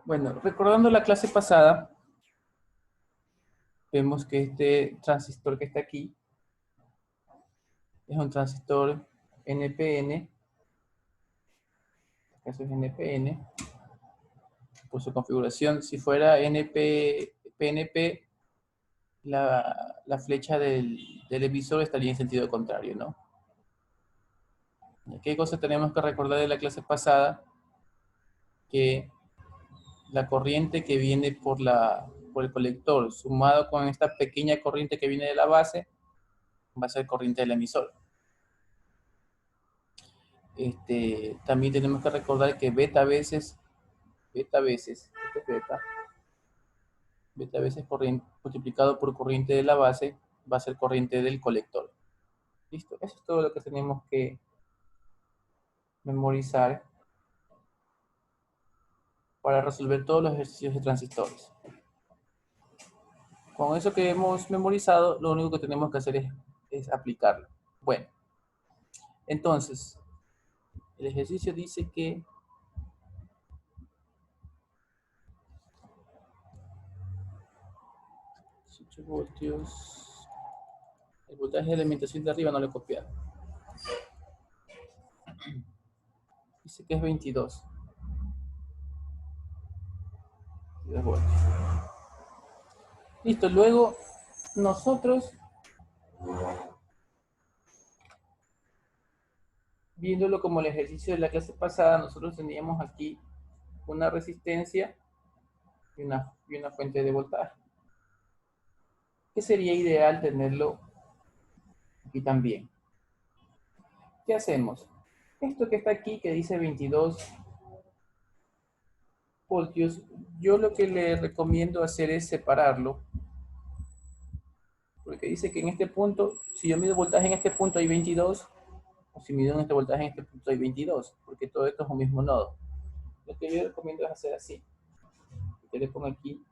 Bueno, recordando la clase pasada, vemos que este transistor que está aquí es un transistor NPN, en este caso es NPN, por su configuración. Si fuera PNP, la flecha del emisor estaría en sentido contrario, ¿no? ¿Qué cosa tenemos que recordar de la clase pasada? Que la corriente que viene por el colector, sumado con esta pequeña corriente que viene de la base, va a ser corriente del emisor. También tenemos que recordar que beta veces corriente, multiplicado por corriente de la base, va a ser corriente del colector. Listo, eso es todo lo que tenemos que memorizar para resolver todos los ejercicios de transistores. Con eso que hemos memorizado, lo único que tenemos que hacer es aplicarlo. Bueno, entonces, el ejercicio dice que 18 voltios, el voltaje de alimentación de arriba no lo he copiado. Dice que es 22 voltios. Listo, luego nosotros, viéndolo como el ejercicio de la clase pasada, nosotros teníamos aquí una resistencia y una fuente de voltaje. Que sería ideal tenerlo aquí también. ¿Qué hacemos? Esto que está aquí, que dice 22 voltios, yo lo que le recomiendo hacer es separarlo, porque dice que en este punto, si yo mido voltaje en este punto hay 22, o si mido en este voltaje en este punto hay 22, porque todo esto es un mismo nodo. Lo que yo recomiendo es hacer así. Yo le pongo aquí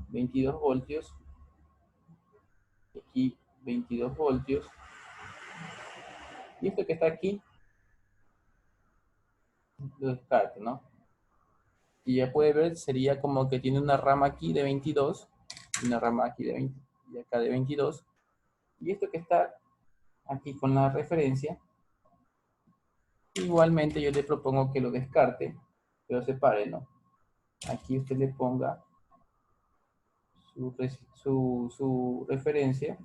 22 voltios, aquí 22 voltios, y esto que está aquí, lo descarto, ¿no? Y ya puede ver, sería como que tiene una rama aquí de 22, una rama aquí de 20, y acá de 22, y esto que está aquí con la referencia, igualmente yo le propongo que lo descarte, que lo separe, ¿no? Aquí usted le ponga su referencia,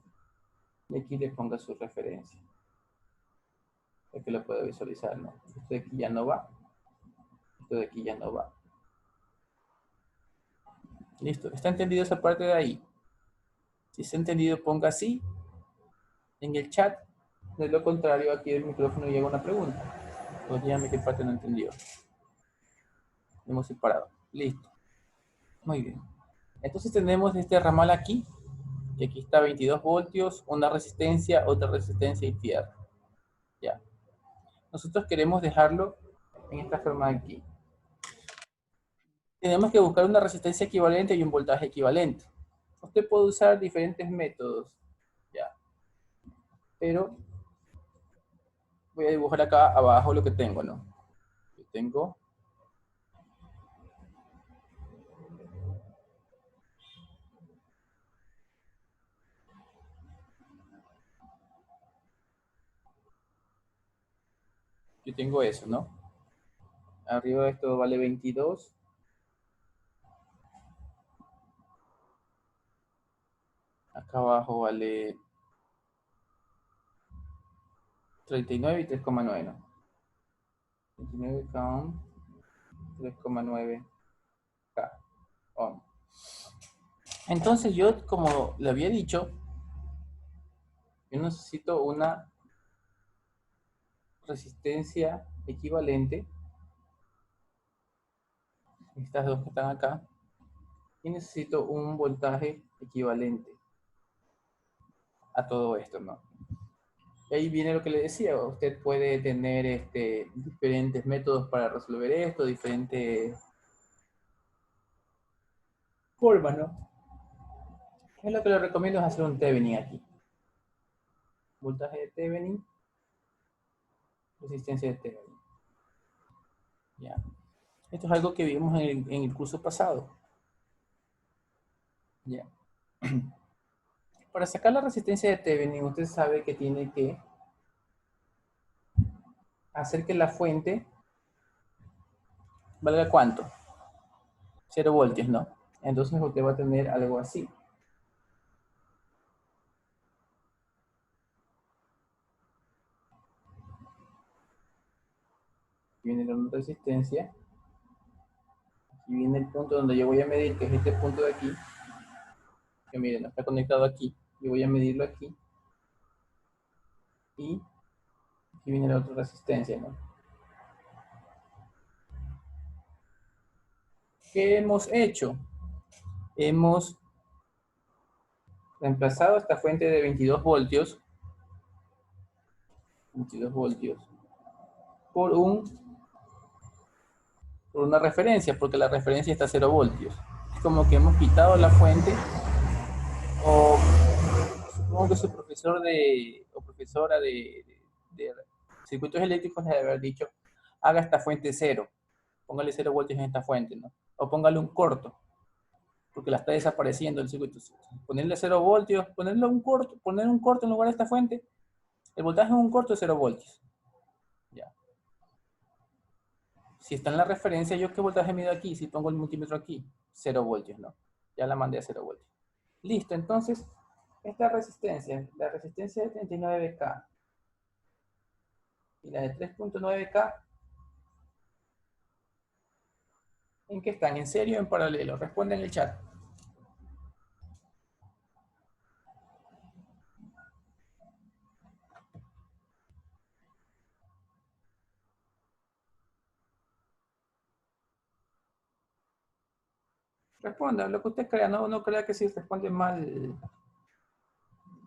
y aquí le ponga su referencia, para que lo pueda visualizar, ¿no? Esto de aquí ya no va, esto de aquí ya no va. Listo, ¿está entendido esa parte de ahí? Si está entendido, ponga sí en el chat. De lo contrario, aquí el micrófono llega una pregunta. Pues dígame qué parte no entendió. Hemos separado. Listo. Muy bien. Entonces tenemos este ramal aquí. Y aquí está 22 voltios, una resistencia, otra resistencia y fierro. Ya. Nosotros queremos dejarlo en esta forma de aquí. Tenemos que buscar una resistencia equivalente y un voltaje equivalente. Usted puede usar diferentes métodos. Ya. Pero voy a dibujar acá abajo lo que tengo, ¿no? Yo tengo eso, ¿no? Arriba de esto vale 22. Acá abajo vale 39 y 3,9, ¿no? 39 K 3,9 K ohm. Entonces yo, como le había dicho, yo necesito una resistencia equivalente, estas dos que están acá, y necesito un voltaje equivalente a todo esto, ¿no? Y ahí viene lo que le decía, usted puede tener diferentes métodos para resolver esto, diferentes formas, ¿no? Es lo que le recomiendo es hacer un Thevenin aquí. Voltaje de Thevenin, resistencia de Thevenin. ¿Ya? Esto es algo que vimos en el curso pasado. Ya. Para sacar la resistencia de Thevenin, usted sabe que tiene que hacer que la fuente valga ¿cuánto? 0 voltios, ¿no? Entonces usted va a tener algo así. Aquí viene la resistencia. Aquí viene el punto donde yo voy a medir, que es este punto de aquí. Que miren, está conectado aquí. Yo voy a medirlo aquí. Y aquí viene la otra resistencia, ¿no? ¿Qué hemos hecho? Hemos reemplazado esta fuente de 22 voltios, 22 voltios, por, por una referencia, porque la referencia está a 0 voltios. Es como que hemos quitado la fuente, o supongo que su profesor o profesora de circuitos eléctricos le debe haber dicho, haga esta fuente 0, póngale 0 voltios en esta fuente, ¿no? O póngale un corto, porque la está desapareciendo el circuito. Ponerle 0 voltios, poner un corto en lugar de esta fuente, el voltaje en un corto es 0 voltios. Ya. Si está en la referencia, ¿yo qué voltaje mido aquí? Si pongo el multímetro aquí, 0 voltios, ¿no? Ya la mandé a 0 voltios. Listo, entonces, esta resistencia, la resistencia de 39K y la de 3.9K, ¿en qué están? ¿En serio o en paralelo? Responde en el chat. Responda, lo que usted crea, no crea que si responde mal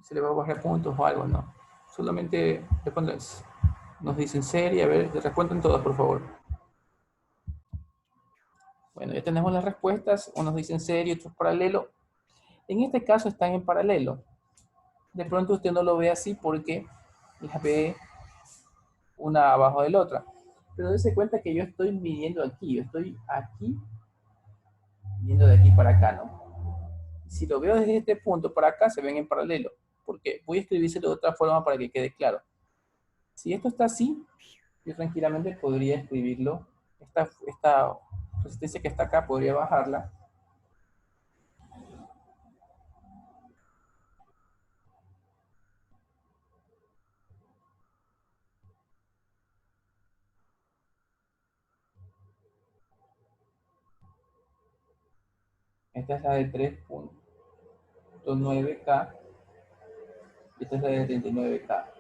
se le va a bajar puntos o algo, no. Solamente responde, nos dicen serie, a ver, responden todas, por favor. Bueno, ya tenemos las respuestas, unos dicen serie, otros paralelo. En este caso están en paralelo. De pronto usted no lo ve así porque las ve una abajo de la otra. Pero dése cuenta que yo estoy midiendo aquí, yo estoy aquí, viendo de aquí para acá, ¿no? Si lo veo desde este punto para acá, se ven en paralelo. Porque voy a escribírselo de otra forma para que quede claro. Si esto está así, yo tranquilamente podría escribirlo. Esta resistencia que está acá, podría bajarla. Esta es la de 3.9K. Y esta es la de 39K.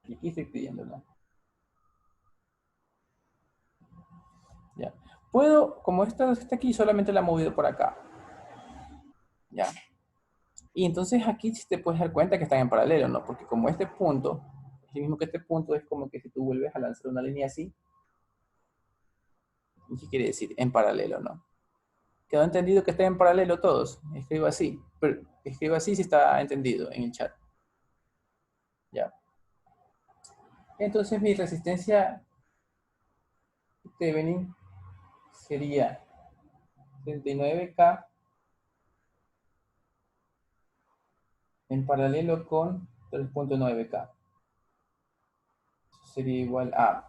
Y aquí estoy pidiéndolo. Ya. Puedo, como esta está aquí, solamente la he movido por acá. Ya. Y entonces aquí sí te puedes dar cuenta que están en paralelo, ¿no? Porque como este punto, es el mismo que este punto, es como que si tú vuelves a lanzar una línea así, ¿qué quiere decir? En paralelo, ¿no? ¿Quedó entendido que están en paralelo todos? Escribo así. Pero escribo así si está entendido en el chat. Ya. Entonces mi resistencia Thevenin sería 39K en paralelo con 3.9K. Eso sería igual a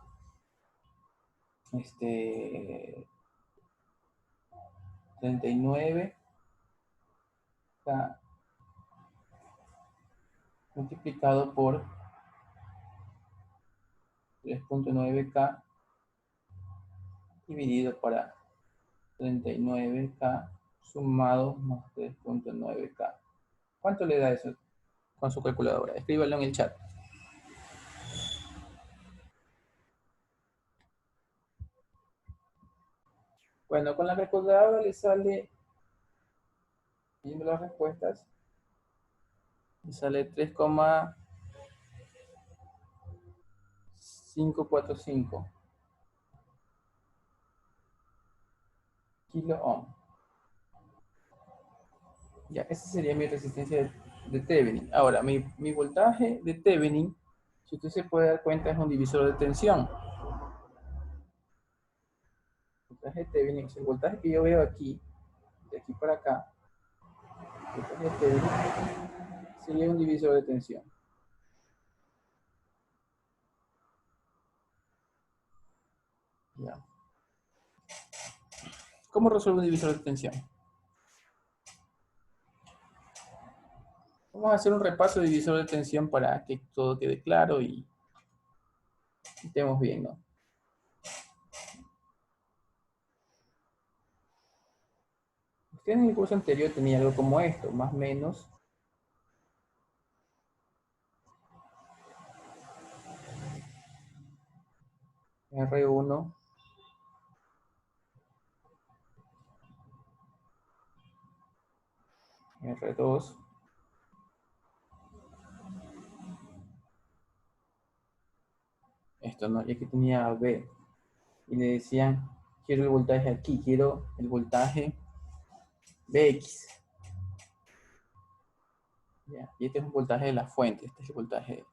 39K multiplicado por 3.9K dividido para 39K sumado más 3.9K. ¿Cuánto le da eso con su calculadora? Escríbalo en el chat. Bueno, con la calculadora le sale, viendo las respuestas, le sale 3,545 kilo ohm. Ya, esa sería mi resistencia de Thevenin. Ahora, mi voltaje de Thevenin, si usted se puede dar cuenta, es un divisor de tensión. voltaje de Thevenin es el voltaje que yo veo aquí, de aquí para acá. El voltaje de Thevenin sería un divisor de tensión. Ya. ¿Cómo resuelvo un divisor de tensión? Vamos a hacer un repaso de divisor de tensión para que todo quede claro y estemos bien, ¿no? Usted en el curso anterior tenía algo como esto, más o menos R1 R2 esto, ¿no? Y aquí tenía B y le decían, quiero el voltaje aquí, quiero el voltaje Bx. Ya. Y este es un voltaje de la fuente, este es el voltaje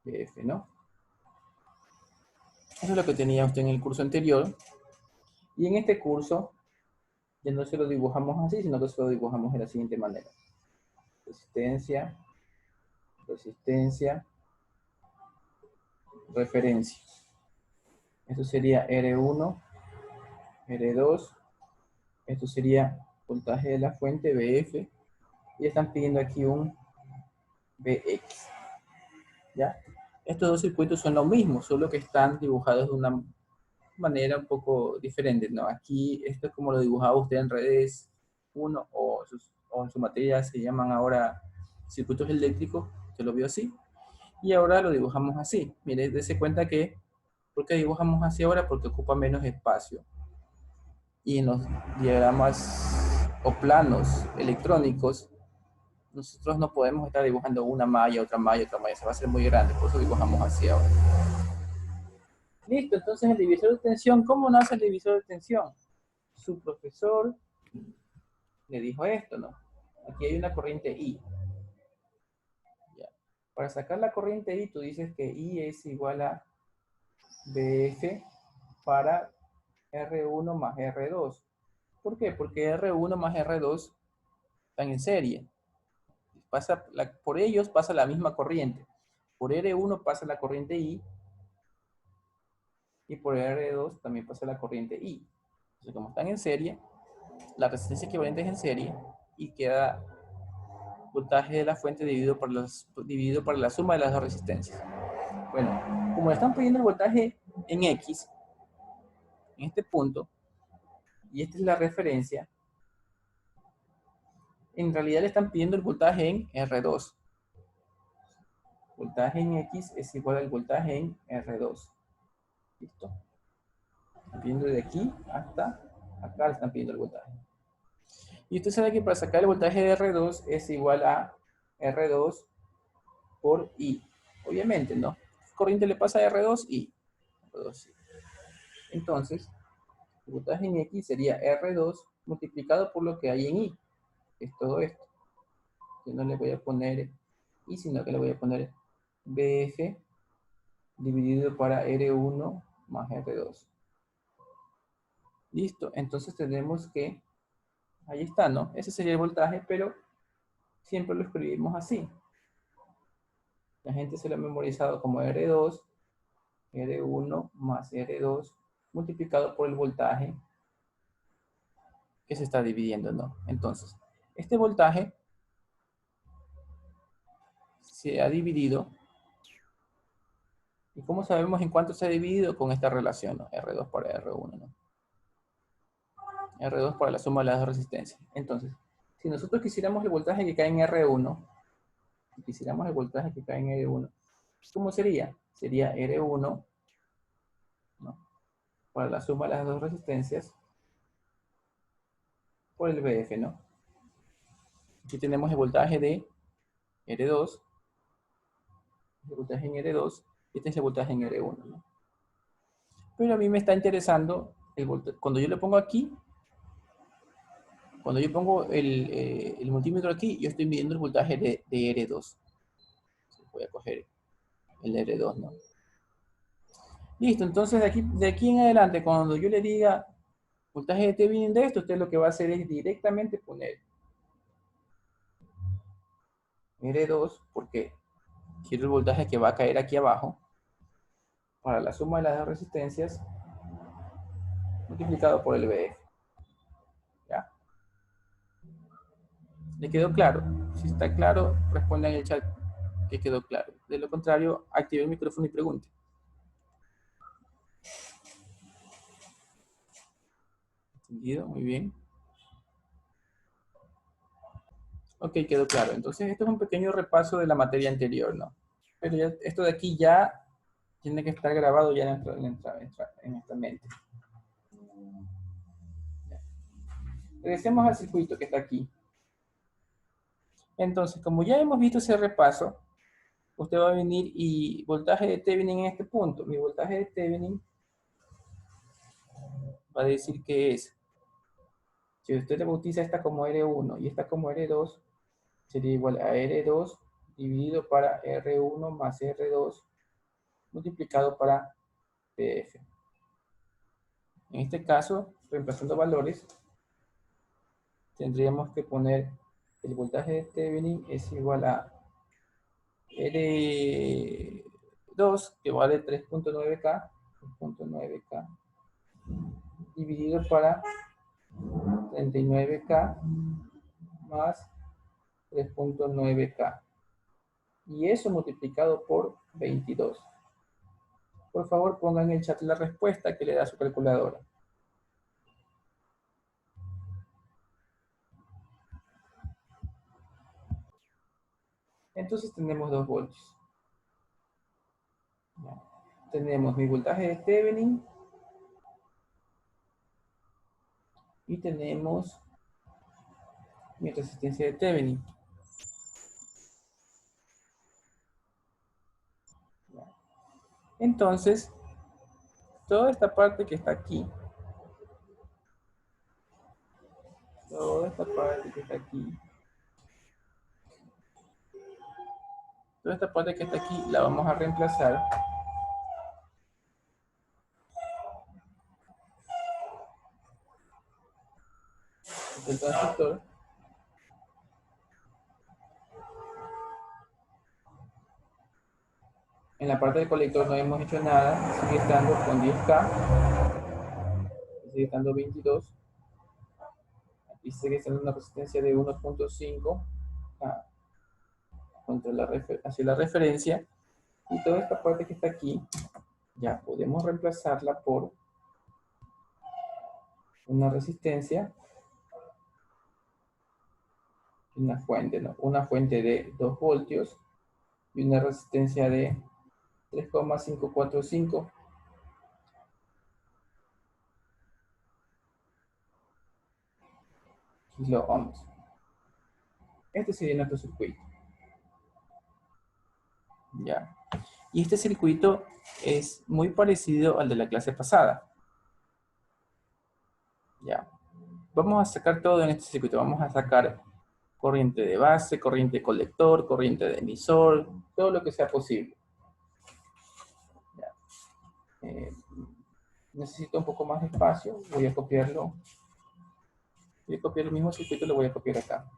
Bf, ¿no? Eso es lo que tenía usted en el curso anterior. Y en este curso ya no se lo dibujamos así, sino que se lo dibujamos de la siguiente manera. Resistencia, resistencia, referencia. Esto sería R1, R2. Esto sería voltaje de la fuente, Bf. Y están pidiendo aquí un Bx. ¿Ya? Estos dos circuitos son lo mismo, solo que están dibujados de una manera un poco diferente, ¿no? Aquí esto es como lo dibujaba usted en redes 1 o en su materia se llaman ahora circuitos eléctricos, se lo vio así. Y ahora lo dibujamos así. Mire, dése cuenta que, ¿por qué dibujamos así ahora? Porque ocupa menos espacio. Y en los diagramas o planos electrónicos, nosotros no podemos estar dibujando una malla, otra malla, otra malla. Se va a hacer muy grande, por eso dibujamos así ahora. Listo, entonces el divisor de tensión, ¿cómo nace el divisor de tensión? Su profesor le dijo esto, ¿no? Aquí hay una corriente I. Ya. Para sacar la corriente I, tú dices que I es igual a BF para R1 más R2. ¿Por qué? Porque R1 más R2 están en serie. Por ellos pasa la misma corriente. Por R1 pasa la corriente I y por R2 también pasa la corriente I. Entonces, como están en serie, la resistencia equivalente es en serie y queda voltaje de la fuente dividido por la suma de las dos resistencias. Bueno, como le están pidiendo el voltaje en X, en este punto, y esta es la referencia, en realidad le están pidiendo el voltaje en R2. Voltaje en X es igual al voltaje en R2. ¿Listo? Están pidiendo de aquí hasta acá, le están pidiendo el voltaje. Y usted sabe que para sacar el voltaje de R2 es igual a R2 por I. Obviamente, ¿no? Corriente le pasa a R2 y R2I. Entonces, el voltaje en X sería R2 multiplicado por lo que hay en I, que es todo esto. Yo no le voy a poner I, sino que le voy a poner BF dividido para R1 más R2. Listo, entonces tenemos que, ahí está, ¿no? Ese sería el voltaje, pero siempre lo escribimos así. La gente se lo ha memorizado como R2, R1 más R2 multiplicado por el voltaje que se está dividiendo, ¿no? Entonces, este voltaje se ha dividido. ¿Y cómo sabemos en cuánto se ha dividido? Con esta relación, ¿no? R2 por R1, ¿no? R2 por la suma de las dos resistencias. Entonces, si nosotros quisiéramos el voltaje que cae en R1, si quisiéramos el voltaje que cae en R1, ¿cómo sería? Sería R1, ¿no? Por la suma de las dos resistencias por el BF, ¿no? Aquí tenemos el voltaje de R2, el voltaje en R2, y este es el voltaje en R1, ¿no? Pero a mí me está interesando el voltaje. Cuando yo le pongo aquí, cuando yo pongo el multímetro aquí, yo estoy midiendo el voltaje de R2. Voy a coger el R2, ¿no? Listo, entonces de aquí en adelante, cuando yo le diga voltaje de Thevenin de esto, usted lo que va a hacer es directamente poner R2, porque quiero el voltaje que va a caer aquí abajo, para la suma de las dos resistencias, multiplicado por el BF. ¿Ya? ¿Le quedó claro? Si está claro, responda en el chat que quedó claro. De lo contrario, active el micrófono y pregunte. ¿Entendido? Muy bien. Ok, quedó claro. Entonces, esto es un pequeño repaso de la materia anterior, ¿no? Pero ya, esto de aquí ya tiene que estar grabado ya en nuestra mente. Regresemos al circuito que está aquí. Entonces, como ya hemos visto ese repaso, usted va a venir y voltaje de Thevenin en este punto. Mi voltaje de Thevenin va a decir que es, si usted le bautiza esta como R1 y esta como R2, sería igual a R2 dividido para R1 más R2 multiplicado para PF. En este caso, reemplazando valores, tendríamos que poner el voltaje de Thevenin es igual a R2, que vale 3.9K, 3.9K, dividido para 39K más 3.9K. Y eso multiplicado por 22. Por favor, pongan en el chat la respuesta que le da su calculadora. Entonces tenemos 2 voltios. Tenemos mi voltaje de Thevenin y tenemos mi resistencia de Thevenin. Entonces, toda esta parte que está aquí, toda esta parte que está aquí, toda esta parte que está aquí la vamos a reemplazar del transistor. En la parte del colector no hemos hecho nada, sigue estando con 10K, sigue estando 22, aquí sigue estando una resistencia de 1.5 hacia la referencia, y toda esta parte que está aquí, ya podemos reemplazarla por una resistencia, una fuente, ¿no? Una fuente de 2 voltios y una resistencia de 3,545 kilo ohms. Este sería nuestro circuito. Ya. Y este circuito es muy parecido al de la clase pasada. Ya. Vamos a sacar todo en este circuito. Vamos a sacar corriente de base, corriente de colector, corriente de emisor, todo lo que sea posible. Ya. Necesito un poco más de espacio. Voy a copiarlo. Voy a copiar el mismo circuito, lo voy a copiar acá.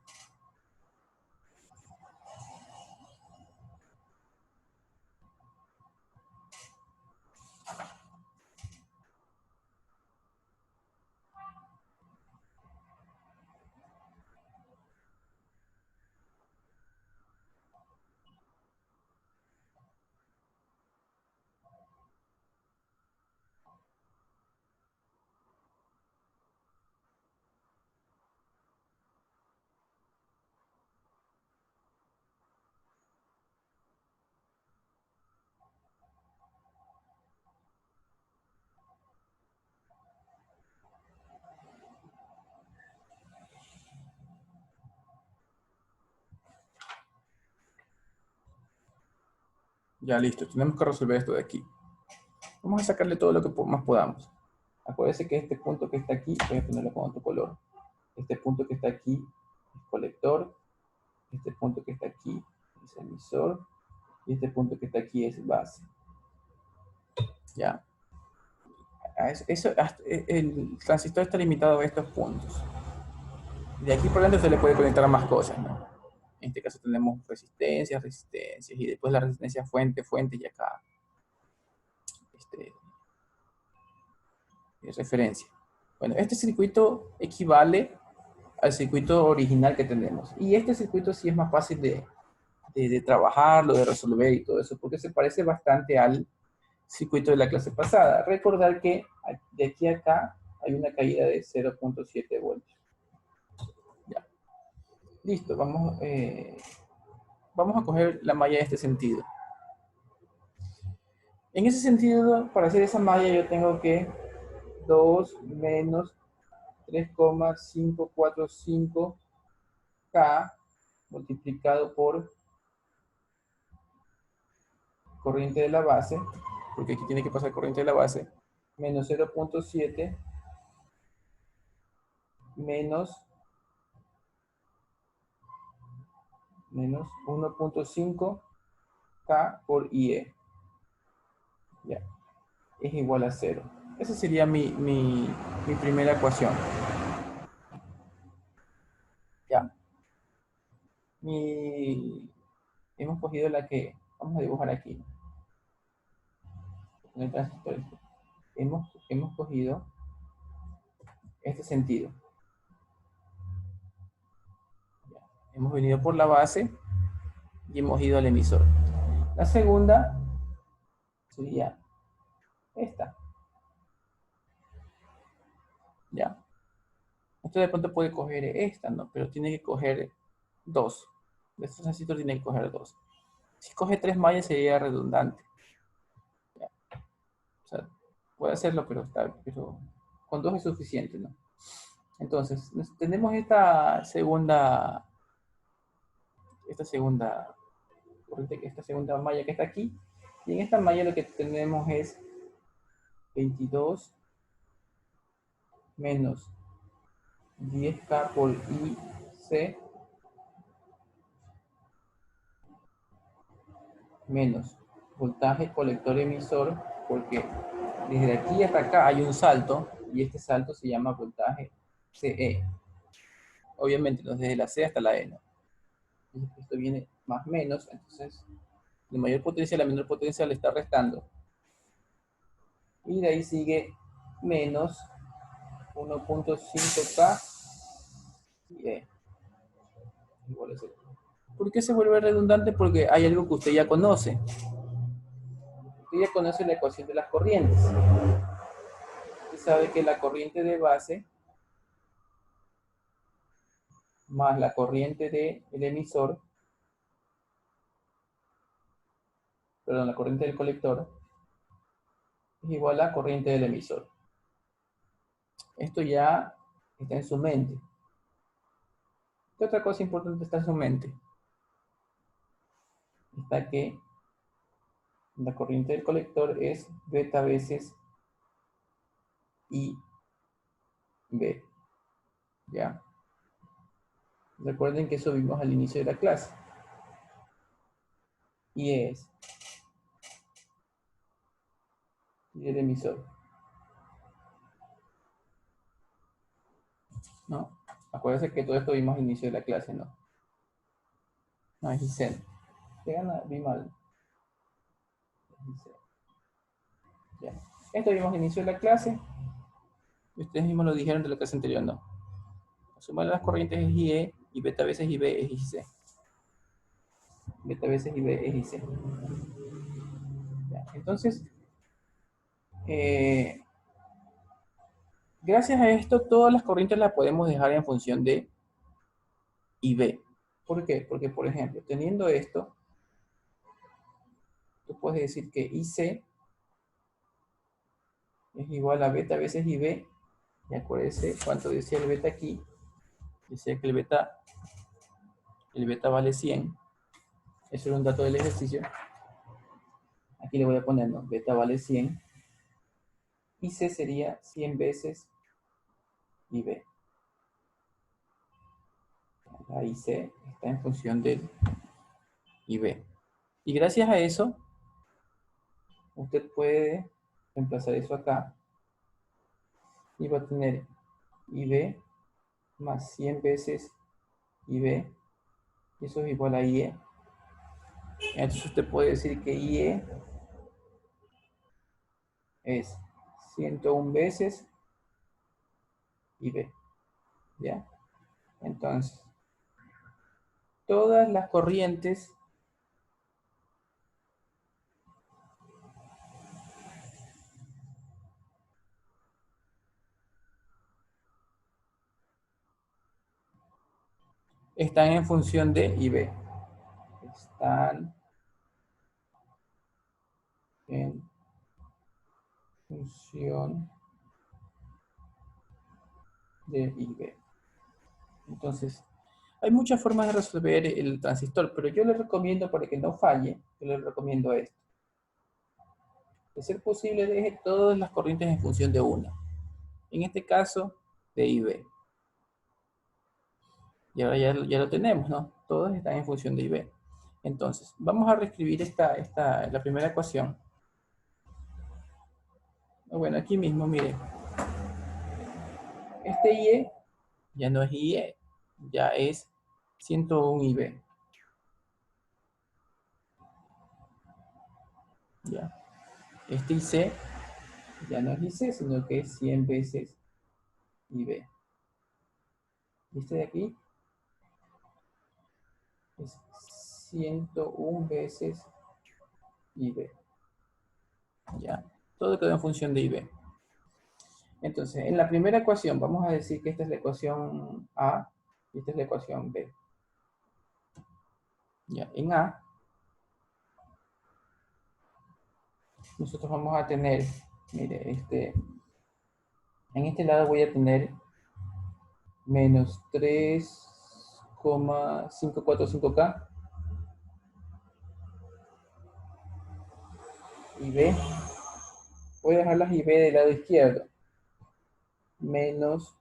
Ya, listo. Tenemos que resolver esto de aquí. Vamos a sacarle todo lo que más podamos. Acuérdense que este punto que está aquí, voy a ponerlo con otro color. Este punto que está aquí es colector. Este punto que está aquí es emisor. Y este punto que está aquí es base. ¿Ya? El transistor está limitado a estos puntos. De aquí por dentro se le puede conectar más cosas, ¿no? En este caso tenemos resistencias, y después la resistencia fuente, y acá este, referencia. Bueno, este circuito equivale al circuito original que tenemos. Y este circuito sí es más fácil de trabajarlo, de resolver y todo eso, porque se parece bastante al circuito de la clase pasada. Recordar que de aquí a acá hay una caída de 0.7 voltios. Ya. Listo, vamos a coger la malla de este sentido. En ese sentido, para hacer esa malla yo tengo que 2 menos 3,545K multiplicado por corriente de la base, porque aquí tiene que pasar corriente de la base, menos 0.7 menos 1.5K por IE. Ya, es igual a 0. Esa sería mi primera ecuación. Ya. Hemos cogido la que vamos a dibujar aquí. En el transistor. Hemos cogido este sentido. Ya. Hemos venido por la base y hemos ido al emisor. La segunda sería esta. ¿Ya? Esto de pronto puede coger esta, ¿no? Pero tiene que coger dos. De estos transistores tiene que coger dos. Si coge 3 mallas sería redundante. ¿Ya? O sea, puede hacerlo, pero con dos es suficiente, ¿no? Entonces, tenemos esta segunda malla que está aquí. Y en esta malla lo que tenemos es 22 menos 10K por IC menos voltaje colector emisor, porque desde aquí hasta acá hay un salto y este salto se llama voltaje CE. Obviamente, no desde la C hasta la E, ¿no? Entonces, esto viene más menos, entonces de mayor potencia a la menor potencia le está restando. Y de ahí sigue menos 1.5K y E. Igual a 0. ¿Por qué se vuelve redundante? Porque hay algo que usted ya conoce. Usted ya conoce la ecuación de las corrientes. Usted sabe que la corriente de base más la corriente del emisor, perdón, la corriente del colector, es igual a la corriente del emisor. Esto ya está en su mente. ¿Qué otra cosa importante está en su mente? Está que la corriente del colector es beta veces IB. ¿Ya? Recuerden que eso vimos al inicio de la clase. Y es y el emisor. ¿No? Acuérdense que todo esto vimos al inicio de la clase, ¿no? No, es IC. Vi mal. Ya. Esto vimos al inicio de la clase. Ustedes mismos lo dijeron de la clase anterior, ¿no? La suma de las corrientes es IE y beta veces IB es IC. Beta veces IB es IC. Ya. Entonces, gracias a esto, todas las corrientes las podemos dejar en función de IB. ¿Por qué? Porque, por ejemplo, teniendo esto, tú puedes decir que IC es igual a beta veces IB. Y acuérdense cuánto decía el beta aquí. Decía que el beta vale 100. Eso era un dato del ejercicio. Aquí le voy a poner, ¿no? Beta vale 100. Y C sería 100 veces IB. La IC está en función del IB. Y gracias a eso, usted puede reemplazar eso acá. Y va a tener IB más 100 veces IB. Y eso es igual a IE. Entonces usted puede decir que IE es 101 veces IB. ¿Ya? Entonces, todas las corrientes están en función de IB. Están en función de IB. Entonces, hay muchas formas de resolver el transistor, pero yo le recomiendo, para que no falle, yo le recomiendo esto. De ser posible, deje todas las corrientes en función de una. En este caso, de IB. Y ahora ya lo tenemos, ¿no? Todas están en función de IB. Entonces, vamos a reescribir la primera ecuación. Bueno, aquí mismo, mire. Este IE ya no es IE, ya es 101 IB. Ya. Este IC ya no es IC, sino que es 100 veces IB. Este de aquí es 101 veces IB. Ya. Todo quedó en función de IB. Entonces, en la primera ecuación, vamos a decir que esta es la ecuación A y esta es la ecuación B. Ya. En A, nosotros vamos a tener, mire, en este lado voy a tener menos 3,545K y B. Voy a dejar las IB del lado izquierdo. Menos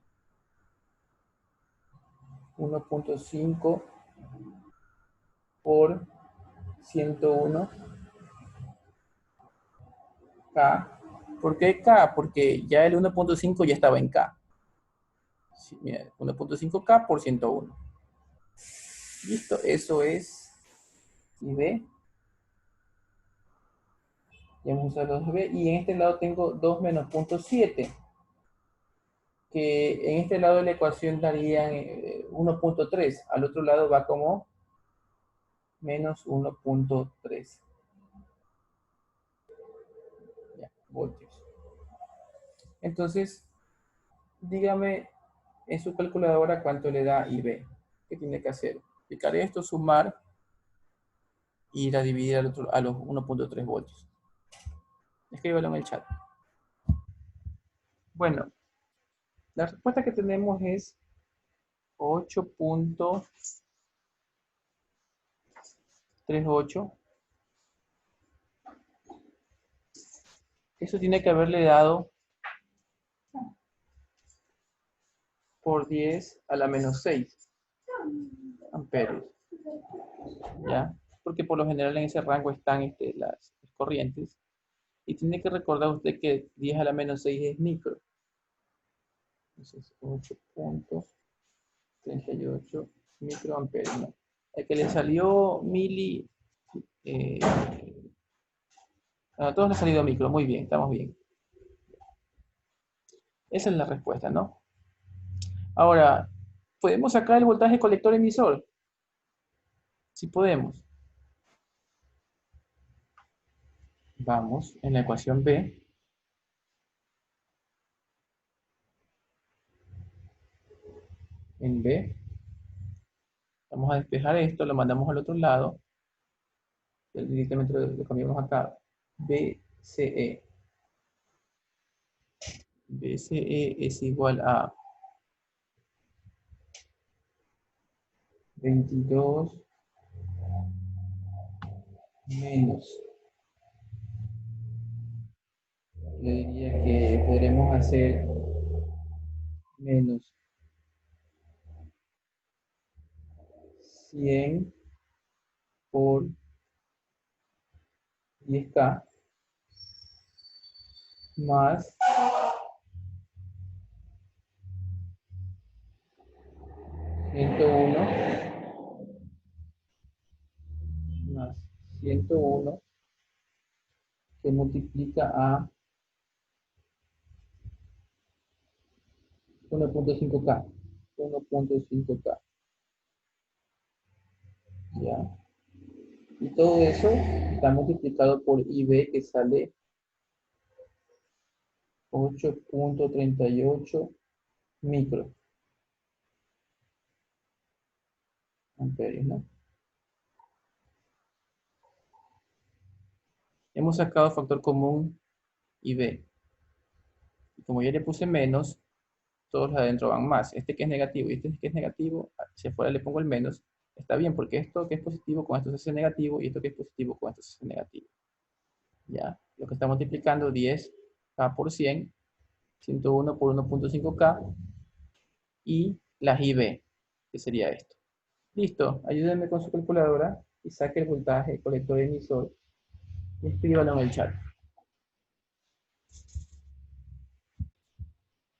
1.5 por 101K. ¿Por qué K? Porque ya el 1.5 ya estaba en K. Sí, mira, 1.5K por 101. Listo, eso es IB. Ya hemos usado los B. Y en este lado tengo 2 menos 0.7. Que en este lado de la ecuación darían 1.3. Al otro lado va como menos 1.3. Voltios. Entonces, dígame en su calculadora cuánto le da IB. ¿Qué tiene que hacer? Aplicar esto, sumar y ir a dividir a los 1.3 voltios. Escríbalo en el chat. Bueno, la respuesta que tenemos es 8.38. Eso tiene que haberle dado por 10 a la menos 6 amperios. ¿Ya? Porque por lo general en ese rango están las corrientes. Y tiene que recordar usted que 10 a la menos 6 es micro. Entonces, 8.38 microamperios. ¿No? El que le salió mili... a todos les ha salido micro. Muy bien, estamos bien. Esa es la respuesta, ¿no? Ahora, ¿podemos sacar el voltaje colector emisor? Sí podemos. Vamos, en la ecuación B. En B. Vamos a despejar esto, lo mandamos al otro lado. Directamente lo cambiamos acá. BCE. BCE es igual a 22 menos. Yo diría que podremos hacer menos 100 por 10K más 101 más 101 que multiplica a 1.5K. 1.5K. ¿Ya? Y todo eso está multiplicado por IB, que sale 8.38 micro amperios, ¿no? Hemos sacado factor común IB. Y como ya le puse menos, todos los de adentro van más. Este que es negativo y este que es negativo, si afuera le pongo el menos, está bien, porque esto que es positivo con esto se hace negativo y esto que es positivo con esto se hace negativo. ¿Ya? Lo que está multiplicando 10K por 100, 101 por 1.5K y las IB, que sería esto. Listo, ayúdenme con su calculadora y saque el voltaje colector emisor y escríbalo en el chat.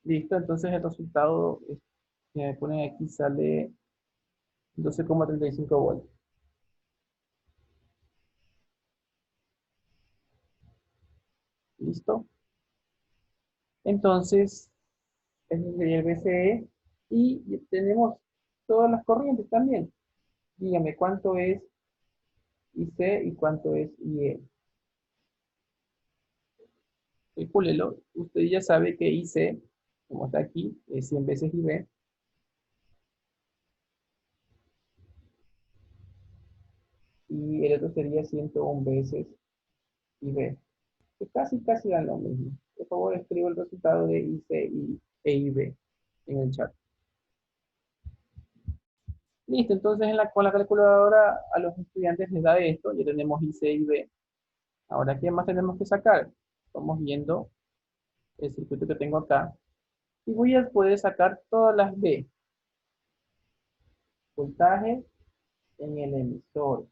Listo, entonces el resultado que me ponen aquí sale 12,35 volts. ¿Listo? Entonces, ese sería el BCE y tenemos todas las corrientes también. Dígame cuánto es IC y cuánto es IE. Calcúlelo. Usted ya sabe que IC, como está aquí, es 100 veces IB. Y el otro sería 101 veces IB. Que casi dan lo mismo. Por favor, escribo el resultado de IC e IB en el chat. Listo, entonces con la calculadora a los estudiantes les da esto. Ya tenemos IC y B. Ahora, ¿qué más tenemos que sacar? Estamos viendo el circuito que tengo acá. Y voy a poder sacar todas las B. Voltaje en el emisor,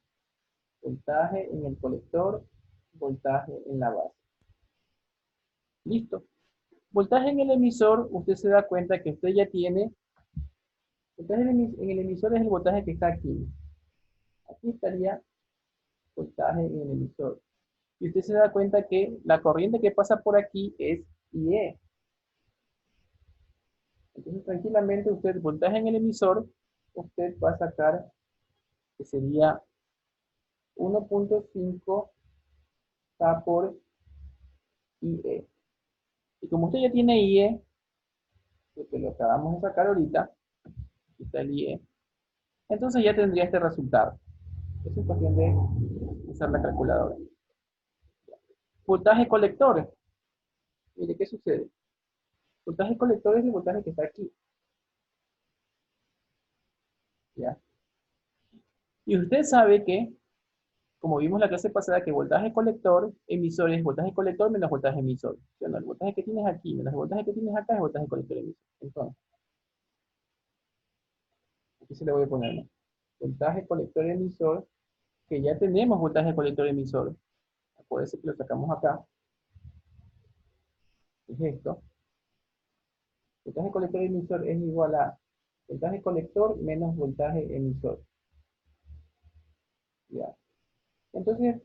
voltaje en el colector, voltaje en la base. Listo. Voltaje en el emisor, usted se da cuenta que usted ya tiene, voltaje en el emisor es el voltaje que está aquí. Aquí estaría voltaje en el emisor. Y usted se da cuenta que la corriente que pasa por aquí es IE. Entonces, tranquilamente, usted, voltaje en el emisor, usted va a sacar que sería 1.5K por IE. Y como usted ya tiene IE, porque lo acabamos de sacar ahorita, aquí está el IE, entonces ya tendría este resultado. Es cuestión de usar la calculadora. Voltaje colector. Mire, ¿qué sucede? Voltaje colector es el voltaje que está aquí. ¿Ya? Y usted sabe que, como vimos la clase pasada, que voltaje colector, emisor es voltaje colector menos voltaje emisor. Bueno, el voltaje que tienes aquí menos el voltaje que tienes acá es voltaje colector emisor. Entonces, aquí se le voy a poner, ¿no? Voltaje colector emisor, que ya tenemos voltaje colector emisor. Acuérdense que lo sacamos acá. Es esto. Voltaje colector emisor es igual a voltaje colector menos voltaje emisor. ¿Ya? Entonces,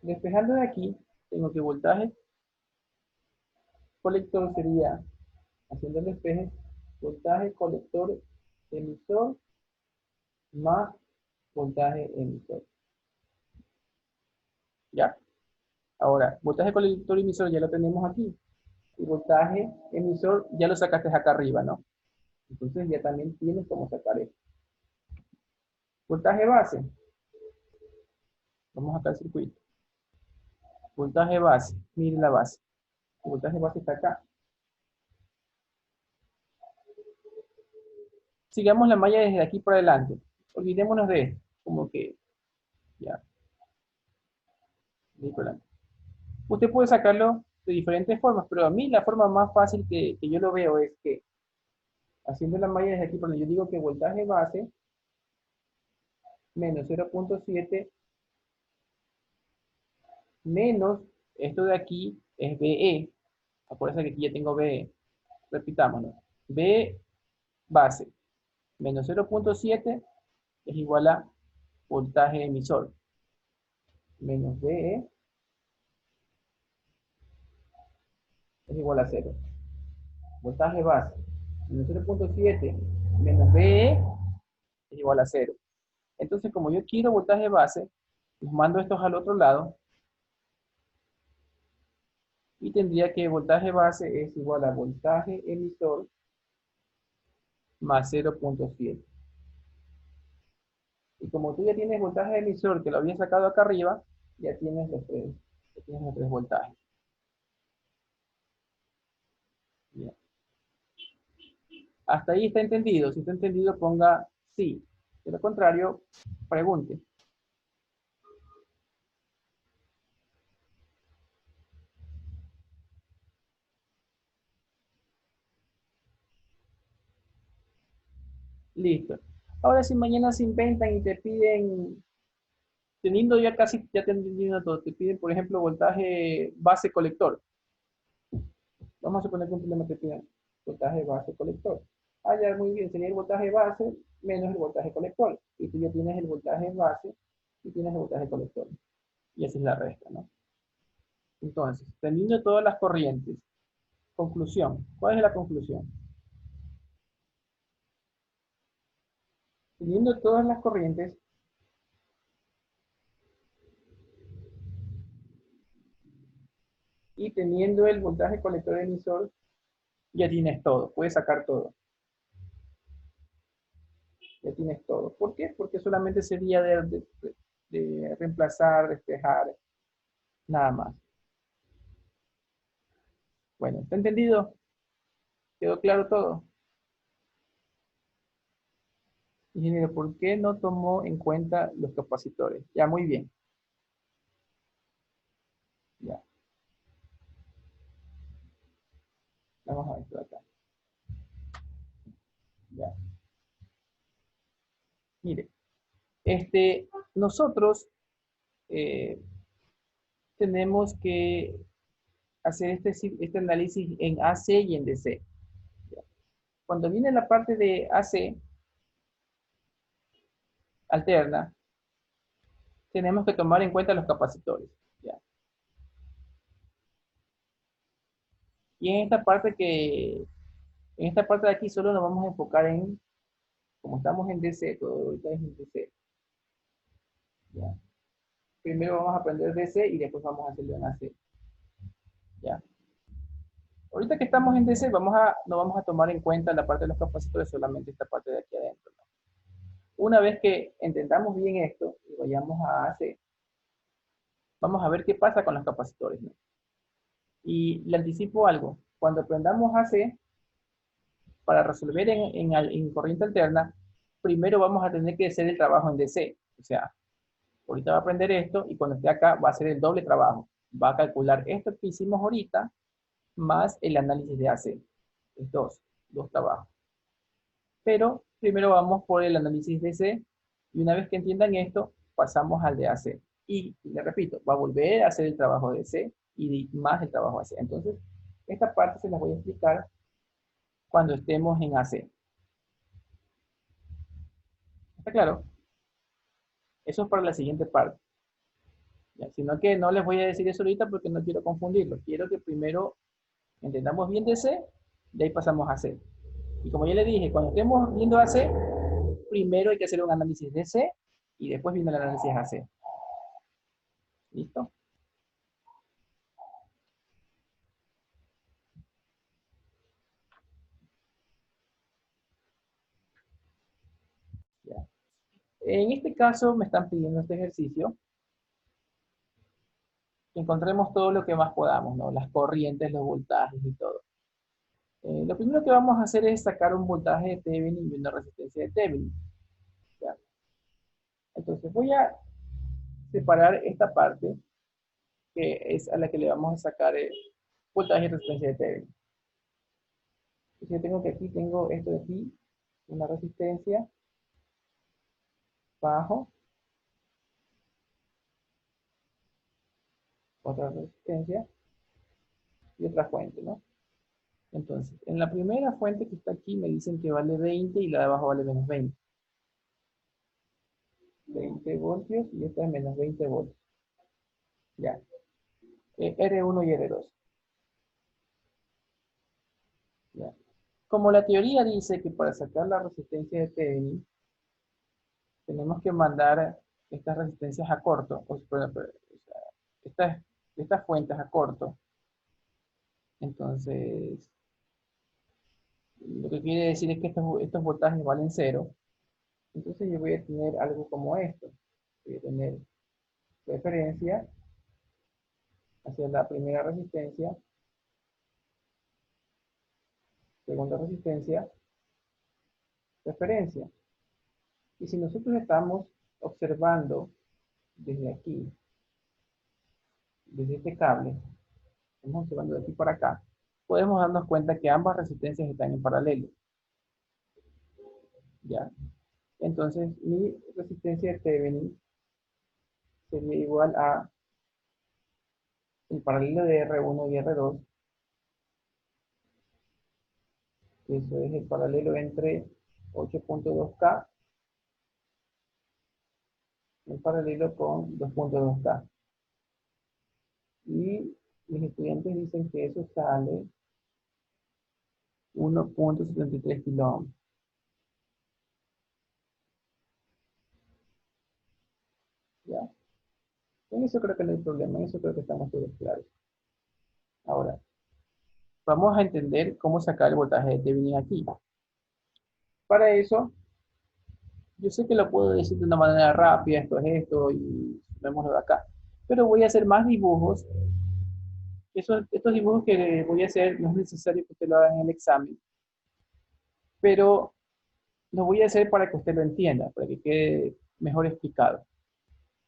despejando de aquí, tengo que voltaje colector sería, haciendo el despeje, voltaje colector emisor más voltaje emisor. ¿Ya? Ahora, voltaje colector emisor ya lo tenemos aquí. Y voltaje emisor ya lo sacaste acá arriba, ¿no? Entonces ya también tienes cómo sacar esto. Voltaje base. Vamos acá al circuito. Voltaje base. Mire la base. El voltaje base está acá. Sigamos la malla desde aquí para adelante. Olvidémonos de esto. Como que, ya, de ahí para adelante. Usted puede sacarlo de diferentes formas, pero a mí la forma más fácil que yo lo veo es que haciendo la malla desde aquí, cuando yo digo que voltaje base menos 0.7 menos esto de aquí es BE. Acuérdense que aquí ya tengo B. Repitámonos. B base menos 0.7 es igual a voltaje emisor. Menos BE es igual a 0. Voltaje base menos 0.7 menos BE es igual a 0. Entonces, como yo quiero voltaje base, los mando estos al otro lado y tendría que voltaje base es igual a voltaje emisor más 0.7. Y como tú ya tienes voltaje emisor que lo había sacado acá arriba, ya tienes los tres voltajes. Bien. Hasta ahí está entendido. Si está entendido, ponga sí. De lo contrario, pregunte. Listo. Ahora si mañana se inventan y te piden, teniendo ya casi, ya teniendo todo, te piden, por ejemplo, voltaje base colector. Vamos a suponer que un problema te piden voltaje base colector. Ah, ya, muy bien, sería el voltaje base menos el voltaje colector. Y tú ya tienes el voltaje base y tienes el voltaje colector. Y esa es la resta, ¿no? Entonces, teniendo todas las corrientes, conclusión. ¿Cuál es la conclusión? Teniendo todas las corrientes, y teniendo el voltaje colector emisor, ya tienes todo, puedes sacar todo. Ya tienes todo. ¿Por qué? Porque solamente sería de reemplazar, despejar, nada más. Bueno, ¿está entendido? ¿Quedó claro todo? Ingeniero, ¿por qué no tomó en cuenta los capacitores? Ya, muy bien. Ya, vamos a ver esto de acá. Ya. Mire, nosotros eh, tenemos que hacer este análisis en AC y en DC. Cuando viene la parte de AC alterna, tenemos que tomar en cuenta los capacitores. ¿Ya? Y en esta parte de aquí solo nos vamos a enfocar en, como estamos en DC, todo ahorita es en DC. ¿Ya? Primero vamos a aprender DC y después vamos a hacerlo en AC. ¿Ya? Ahorita que estamos en DC, no vamos a tomar en cuenta la parte de los capacitores, solamente esta parte de aquí adentro, ¿no? Una vez que entendamos bien esto y vayamos a AC, vamos a ver qué pasa con los capacitores, ¿no? Y le anticipo algo. Cuando aprendamos AC, para resolver en corriente alterna, primero vamos a tener que hacer el trabajo en DC. O sea, ahorita va a aprender esto y cuando esté acá va a hacer el doble trabajo. Va a calcular esto que hicimos ahorita más el análisis de AC. Es dos trabajos. Pero primero vamos por el análisis de C y una vez que entiendan esto, pasamos al de AC. Y le repito, va a volver a hacer el trabajo de C y más el trabajo de AC. Entonces, esta parte se las voy a explicar cuando estemos en AC. ¿Está claro? Eso es para la siguiente parte. ¿Ya? Sino que no les voy a decir eso ahorita porque no quiero confundirlos. Quiero que primero entendamos bien de C, de ahí pasamos a C. Y como ya les dije, cuando estemos viendo AC, primero hay que hacer un análisis de C y después viene el análisis AC. ¿Listo? Ya. En este caso me están pidiendo este ejercicio. Que encontremos todo lo que más podamos, ¿no? Las corrientes, los voltajes y todo. Lo primero que vamos a hacer es sacar un voltaje de Thevenin y una resistencia de Thevenin. ¿Ya? Entonces voy a separar esta parte, que es a la que le vamos a sacar el voltaje y resistencia de Thevenin. Entonces yo tengo que aquí, tengo esto de aquí, una resistencia, bajo, otra resistencia, y otra fuente, ¿no? Entonces, en la primera fuente que está aquí me dicen que vale 20 y la de abajo vale menos 20. 20 voltios y esta es menos 20 voltios. Ya. R1 y R2. Ya. Como la teoría dice que para sacar la resistencia de Thevenin tenemos que mandar estas resistencias a corto, estas fuentes a corto. Entonces, lo que quiere decir es que estos voltajes valen cero. Entonces yo voy a tener algo como esto. Voy a tener referencia hacia la primera resistencia, segunda resistencia, referencia. Y si nosotros estamos observando desde aquí, desde este cable, estamos observando de aquí para acá, podemos darnos cuenta que ambas resistencias están en paralelo. ¿Ya? Entonces, mi resistencia de Thevenin sería igual a el paralelo de R1 y R2, que eso es el paralelo entre 8.2K, el paralelo con 2.2K. Y mis estudiantes dicen que eso sale 1.73 kilo ohms. ¿Ya? En eso creo que no hay problema, en eso creo que estamos todos claros. Ahora, vamos a entender cómo sacar el voltaje de Thevenin aquí. Para eso, yo sé que lo puedo decir de una manera rápida, esto es esto, y vemos lo de acá. Pero voy a hacer más dibujos. Estos dibujos que voy a hacer no es necesario que usted lo haga en el examen, pero lo voy a hacer para que usted lo entienda, para que quede mejor explicado.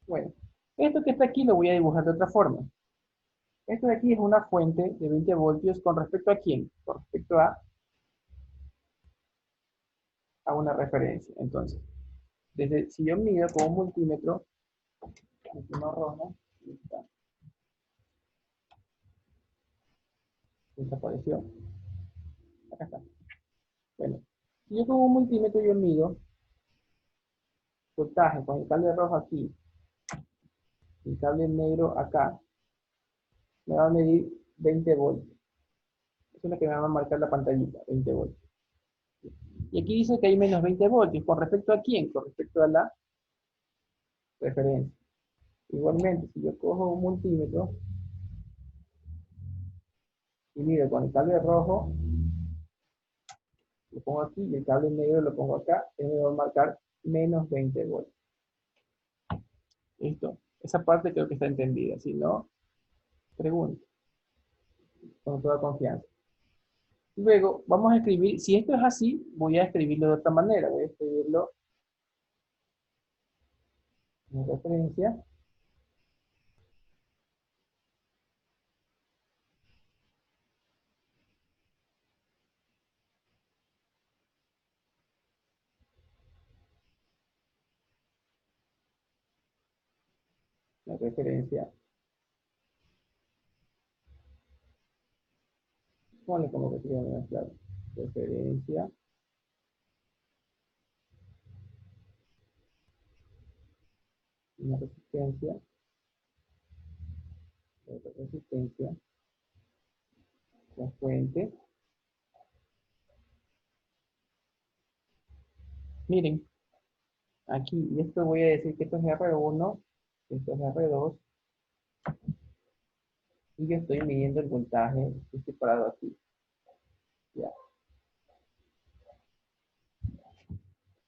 Bueno, esto que está aquí lo voy a dibujar de otra forma. Esto de aquí es una fuente de 20 voltios con respecto a ¿quién? Con respecto a una referencia. Entonces, si yo mido con un multímetro, rojo, desapareció. Acá está. Bueno, si yo con un multímetro yo mido voltaje con el cable rojo aquí, el cable negro acá, me va a medir 20 voltios. Eso es lo que me va a marcar la pantallita, 20 voltios. Y aquí dice que hay menos 20 voltios. ¿Con respecto a quién? Con respecto a la referencia. Igualmente, si yo cojo un multímetro y mido con el cable rojo, lo pongo aquí y el cable negro lo pongo acá, él me va a marcar menos 20 voltios. ¿Listo? Esa parte creo que está entendida. Si no, pregunto con toda confianza. Luego, vamos a escribir, si esto es así, voy a escribirlo de otra manera. Voy a escribirlo en referencia. La referencia. ¿Cómo le pongo que escriba más claro? Referencia. Una resistencia. Otra resistencia. La fuente. Miren, aquí, y esto voy a decir que esto es R1, esto es R2, y yo estoy midiendo el voltaje separado aquí. Ya,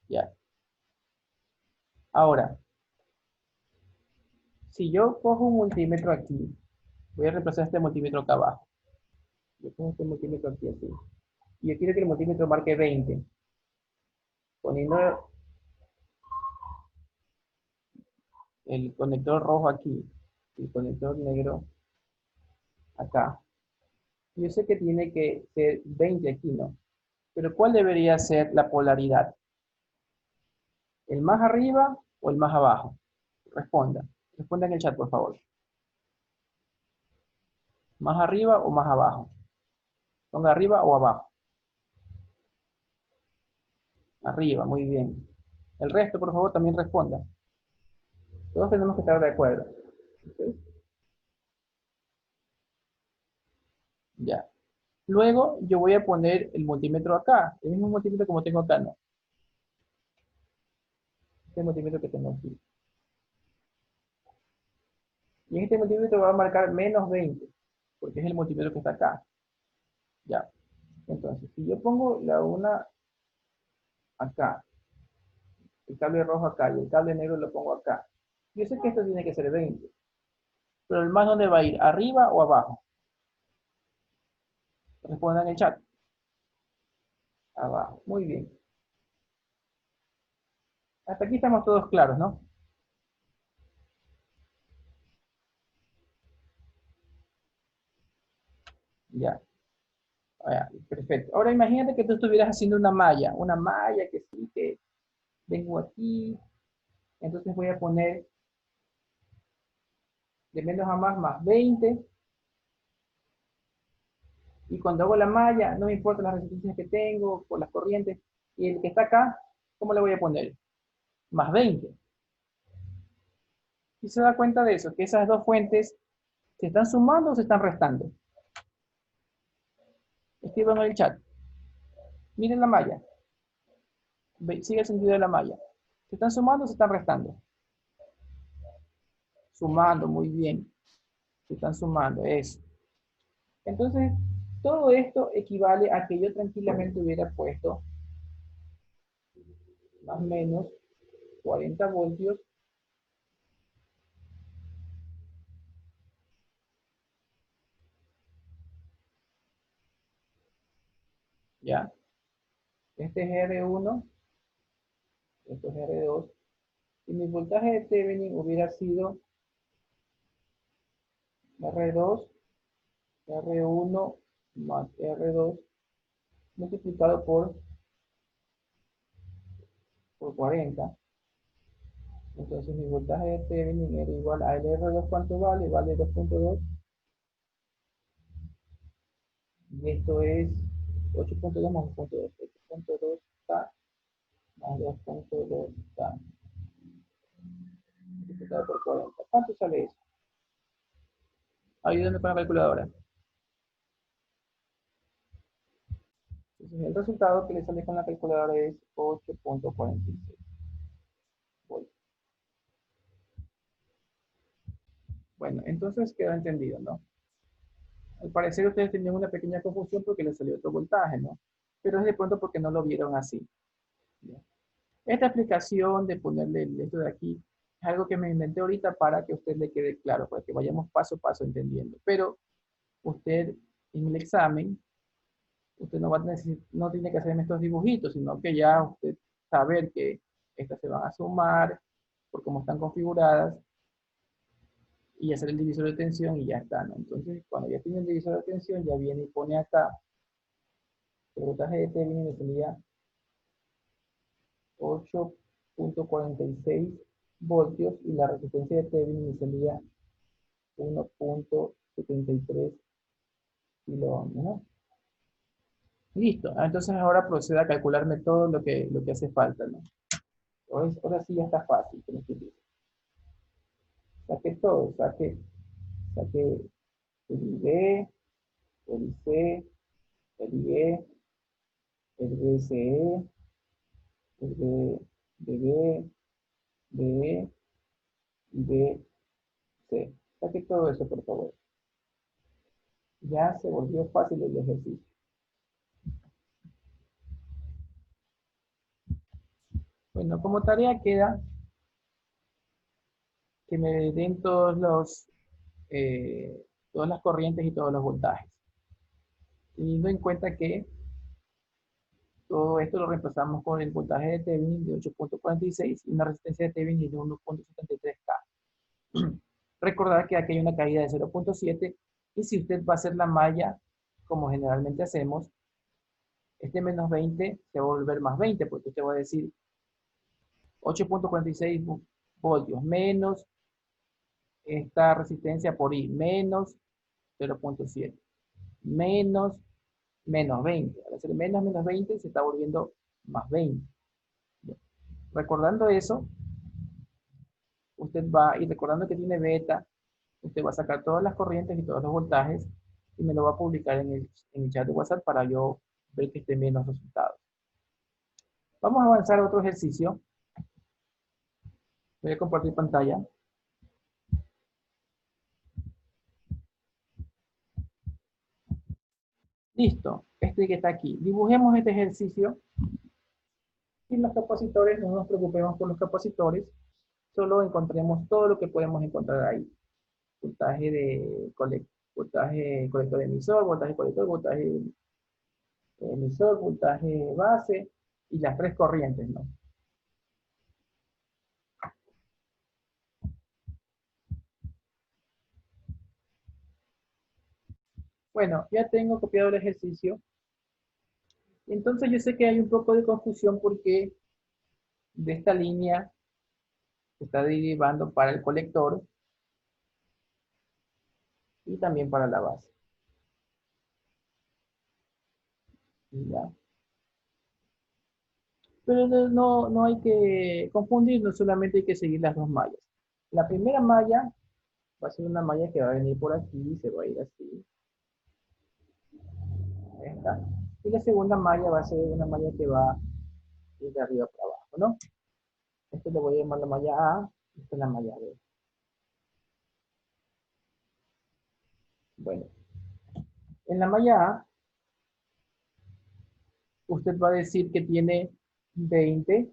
ya. Ahora, si yo cojo un multímetro aquí, voy a reemplazar este multímetro acá abajo. Yo cojo este multímetro aquí así. Y yo quiero que el multímetro marque 20. Poniendo el conector rojo aquí, el conector negro acá. Yo sé que tiene que ser 20 aquí, ¿no? Pero ¿cuál debería ser la polaridad? ¿El más arriba o el más abajo? Responda. Responda en el chat, por favor. ¿Más arriba o más abajo? ¿Ponga arriba o abajo? Arriba, muy bien. El resto, por favor, también responda. Todos tenemos que estar de acuerdo. ¿Ok? Ya. Luego yo voy a poner el multímetro acá. El mismo multímetro como tengo acá, ¿no? Este multímetro que tengo aquí. Y en este multímetro va a marcar menos 20, porque es el multímetro que está acá. Ya. Entonces, si yo pongo la una acá, el cable rojo acá y el cable negro lo pongo acá, yo sé que esto tiene que ser 20. Pero el más, ¿dónde va a ir? ¿Arriba o abajo? Respondan en el chat. Abajo. Muy bien. Hasta aquí estamos todos claros, ¿no? Ya. Ah, perfecto. Ahora imagínate que tú estuvieras haciendo una malla que sí, que vengo aquí, entonces voy a poner de menos a más 20, y cuando hago la malla, no me importa las resistencias que tengo, por las corrientes, y el que está acá, ¿cómo le voy a poner? Más 20. Y se da cuenta de eso, que esas dos fuentes se están sumando o se están restando. Escriban en el chat. Miren la malla. Sigue el sentido de la malla. ¿Se están sumando o se están restando? Sumando, muy bien. Se están sumando, eso. Entonces, todo esto equivale a que yo tranquilamente hubiera puesto más o menos 40 voltios, ¿ya? Este es R1, esto es R2, y mi voltaje de Thevenin hubiera sido R2, R1 más R2 multiplicado por 40. Entonces mi voltaje de Thevenin era igual a el R2, ¿cuánto vale? Vale 2.2, y esto es 8.2 más 2.2, 8.2 está más 2.2 está multiplicado por 40. ¿Cuánto sale eso? Ayúdenme con la calculadora. Entonces, el resultado que le sale con la calculadora es 8.46 voltios. Bueno, entonces quedó entendido, ¿no? Al parecer ustedes tenían una pequeña confusión porque les salió otro voltaje, ¿no? Pero es de pronto porque no lo vieron así. ¿Ya? Esta explicación de ponerle esto de aquí es algo que me inventé ahorita para que a usted le quede claro, para que vayamos paso a paso entendiendo. Pero usted en el examen, usted no, no tiene que hacer estos dibujitos, sino que ya usted saber que estas se van a sumar por cómo están configuradas y hacer el divisor de tensión y ya está, ¿no? Entonces, cuando ya tiene el divisor de tensión, ya viene y pone acá el voltaje de T viene sería 8.46 voltios y la resistencia de T viene sería 1.73 kilo ohms, ¿no? Listo. Entonces ahora proceda a calcularme todo lo que hace falta, ¿no? Ahora sí ya está fácil. Saque todo, saque el IV, el IC, el IE, el VCE, el BB, BE y BC. Saque todo eso, por favor. Ya se volvió fácil el ejercicio. Bueno, como tarea queda que me den todas las corrientes y todos los voltajes. Teniendo en cuenta que todo esto lo reemplazamos con el voltaje de Thevenin de 8.46 y una resistencia de Thevenin de 1.73K. Recordar que aquí hay una caída de 0.7 y si usted va a hacer la malla, como generalmente hacemos, este menos 20 se va a volver más 20 porque usted va a decir 8.46 voltios menos esta resistencia por I menos 0.7. Menos 20. Al hacer menos 20 se está volviendo más 20. Bien. Recordando eso, usted va, y recordando que tiene beta, usted va a sacar todas las corrientes y todos los voltajes y me lo va a publicar en el chat de WhatsApp para yo ver que estén bien los resultados. Vamos a avanzar a otro ejercicio. Voy a compartir pantalla. Listo, este que está aquí. Dibujemos este ejercicio. Sin los capacitores, no nos preocupemos por los capacitores, solo encontremos todo lo que podemos encontrar ahí. Voltaje de voltaje colector emisor, voltaje colector, voltaje emisor, voltaje base y las tres corrientes, ¿no? Bueno, ya tengo copiado el ejercicio. Entonces yo sé que hay un poco de confusión porque de esta línea se está derivando para el colector y también para la base. ¿Ya? Pero no hay que confundirnos, solamente hay que seguir las dos mallas. La primera malla va a ser una malla que va a venir por aquí, se va a ir así. Esta. Y la segunda malla va a ser una malla que va a ir de arriba para abajo, ¿no? Esto le voy a llamar la malla A, esta es la malla B. Bueno, en la malla A, usted va a decir que tiene 20.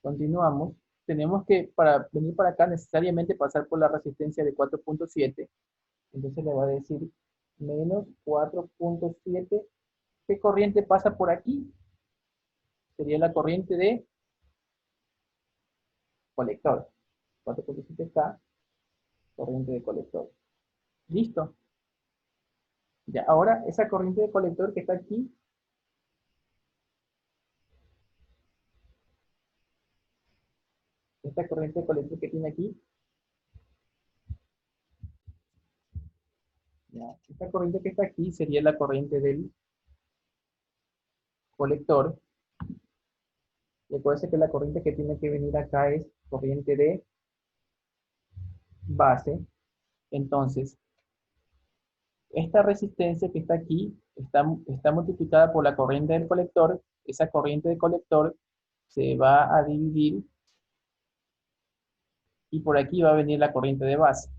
Continuamos. Tenemos que, para venir para acá, necesariamente pasar por la resistencia de 4.7. Entonces le va a decir menos 4.7. ¿Qué corriente pasa por aquí? Sería la corriente de colector. 4.7K, corriente de colector. ¿Listo? Ya, ahora esa corriente de colector que está aquí, esta corriente de colector que tiene aquí, ya, esta corriente que está aquí sería la corriente del colector. Y acuérdense que la corriente que tiene que venir acá es corriente de base. Entonces, esta resistencia que está aquí está multiplicada por la corriente del colector. Esa corriente del colector se va a dividir y por aquí va a venir la corriente de base.